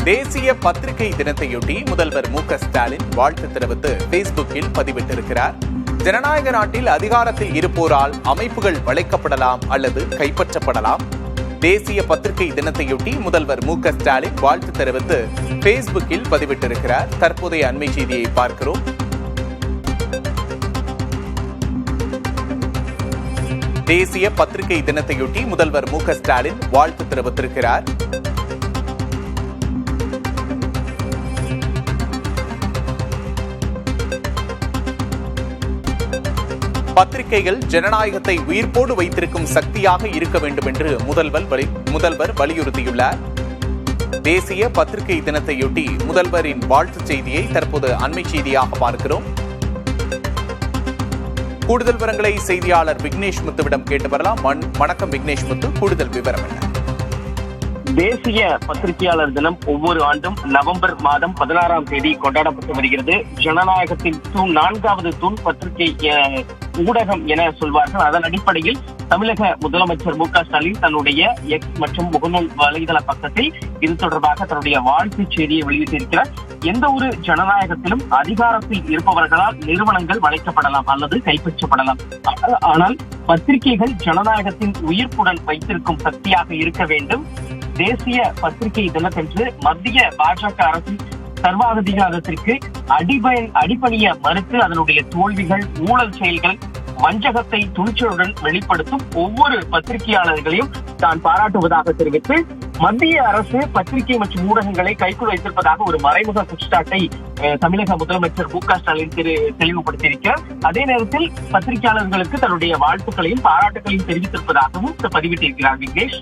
தேசிய பத்திரிகை தினத்தையொட்டி முதல்வர் மு.க.ஸ்டாலின் வாழ்த்து தெரிவித்து பேஸ்புக்கில் பதிவிட்டிருக்கிறார். ஜனநாயக நாட்டில் அதிகாரத்தில் இருப்போரால் அமைப்புகள் வளைக்கப்படலாம் அல்லது கைப்பற்றப்படலாம். தேசிய பத்திரிகை தினத்தையொட்டி முதல்வர் மு.க.ஸ்டாலின் வாழ்த்து தெரிவித்து பேஸ்புக்கில் பதிவிட்டிருக்கிறார். தற்போதைய அண்மை செய்தியை பார்க்கிறோம். தேசிய பத்திரிகை தினத்தையொட்டி முதல்வர் மு.க.ஸ்டாலின் வாழ்த்து தெரிவித்திருக்கிறார். பத்திரிகைகள் ஜனநாயகத்தை உயிர்ப்போடு வைத்திருக்கும் சக்தியாக இருக்க வேண்டும் என்று முதல்வர் வலியுறுத்தியுள்ளார். தேசிய பத்திரிகை தினத்தையொட்டி முதல்வரின் வாழ்த்துச் செய்தியை தற்போது அண்மை செய்தியாக பார்க்கிறோம். கூடுதல் விவரங்களை செய்தியாளர் விக்னேஷ் முத்துவிடம் கேட்டு வரலாம். வணக்கம் விக்னேஷ் முத்து, கூடுதல் விவரம் என்ன? தேசிய பத்திரிகையாளர் தினம் ஒவ்வொரு ஆண்டும் நவம்பர் மாதம் 16ஆம் தேதி கொண்டாடப்பட்டு வருகிறது. ஜனநாயகத்தின் தூண், 4வது தூண் பத்திரிகை ஊடகம் என சொல்வார்கள். அதன் அடிப்படையில் தமிழக முதலமைச்சர் மு.க.ஸ்டாலின் தன்னுடைய எக்ஸ் மற்றும் முகநூல் வலைதள பக்கத்தில் இது தொடர்பாக தன்னுடைய வாழ்த்துச் செய்தியை வெளியிட்டிருக்கிறார். எந்த ஒரு ஜனநாயகத்திலும் அதிகாரத்தில் இருப்பவர்களால் நிறுவனங்கள் வளைக்கப்படலாம் அல்லது கைப்பற்றப்படலாம். ஆனால் பத்திரிகைகள் ஜனநாயகத்தின் உயிர்ப்புடன் வைத்திருக்கும் சக்தியாக இருக்க வேண்டும். தேசிய பத்திரிகை தினத்தன்று மத்திய பாஜக அரசின் சர்வாதிகாரத்திற்கு அடிபணிய மறுத்து அதனுடைய தோல்விகள், ஊழல் செயல்கள், வஞ்சகத்தை துணிச்சலுடன் வெளிப்படுத்தும் ஒவ்வொரு பத்திரிகையாளர்களையும் தான் பாராட்டுவதாக தெரிவித்து மத்திய அரசு பத்திரிகை மற்றும் ஊடகங்களை கைக்குள் வைத்திருப்பதாக ஒரு மறைமுக குற்றச்சாட்டை தமிழக முதலமைச்சர் மு.க.ஸ்டாலின் தெளிவுபடுத்தியிருக்கிறார். அதே நேரத்தில் பத்திரிகையாளர்களுக்கு தன்னுடைய வாழ்த்துக்களையும் பாராட்டுகளையும் தெரிவித்திருப்பதாகவும் பதிவிட்டிருக்கிறார். விக்னேஷ்,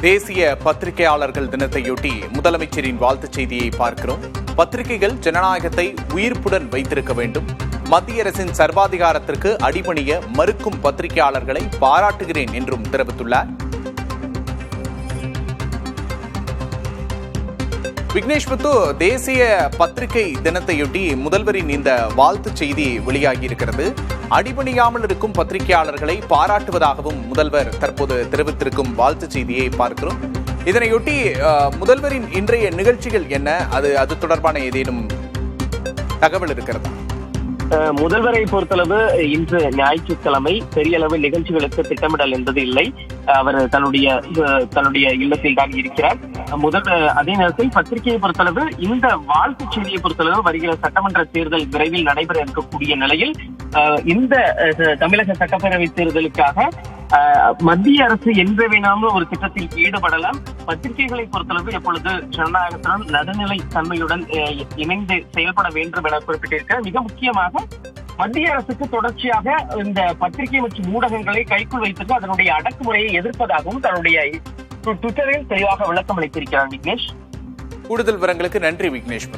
தேசிய பத்திரிகையாளர்கள் தினத்தையொட்டி முதலமைச்சரின் வாழ்த்துச் செய்தியை பார்க்கிறோம். பத்திரிகைகள் ஜனநாயகத்தை உயிர்ப்புடன் வைத்திருக்க வேண்டும். மத்திய அரசின் சர்வாதிகாரத்திற்கு அடிபணிய மறுக்கும் பத்திரிகையாளர்களை பாராட்டுகிறேன் என்றும் தெரிவித்துள்ளார். விக்னேஷ் முத்து, தேசிய பத்திரிகை தினத்தையொட்டி முதல்வரின் இந்த வாழ்த்துச் செய்தி வெளியாகி இருக்கிறது. அடிபணியாமல் இருக்கும் பத்திரிகையாளர்களை பாராட்டுவதாகவும் முதல்வர் தற்போது தெரிவித்திருக்கும் வாழ்த்துச் செய்தியை பார்க்கிறோம். இதனையொட்டி முதல்வரின் இன்றைய நிகழ்ச்சிகள் என்ன, அது தொடர்பான ஏதேனும் தகவல் இருக்கிறதா? முதல்வரை பொறுத்தளவு இன்று ஞாயிற்றுக்கிழமை பெரிய அளவு நிகழ்ச்சிகளுக்கு திட்டமிடல் என்பது இல்லை. அவர் தன்னுடைய இல்லத்தில் தான் இருக்கிறார். அதே நேரத்தில் பத்திரிகையை பொறுத்தளவு இந்த வாழ்த்துச் செய்தியை பொறுத்தளவு வருகிற சட்டமன்ற தேர்தல் விரைவில் நடைபெற இருக்கக்கூடிய நிலையில் இந்த தமிழக சட்டப்பேரவை தேர்தலுக்காக மத்திய அரசு என்ற வேணாமல் ஒரு திட்டத்தில் ஈடுபடலாம். பத்திரிகைகளை பொறுத்தளவு எப்பொழுது ஜனநாயகத்துடன் நடுநிலை தன்மையுடன் இணைந்து செயல்பட வேண்டும் என குறிப்பிட்டிருக்க, மிக முக்கியமாக மத்திய அரசுக்கு தொடர்ச்சியாக இந்த பத்திரிகை மற்றும் ஊடகங்களை கைக்குள் வைத்திருக்க அதனுடைய அடக்குமுறையை எதிர்ப்பதாகவும் தன்னுடைய ட்விட்டரில் தெளிவாக விளக்கம் அளித்திருக்கிறார். விக்னேஷ், கூடுதல் விவரங்களுக்கு நன்றி விக்னேஷ்.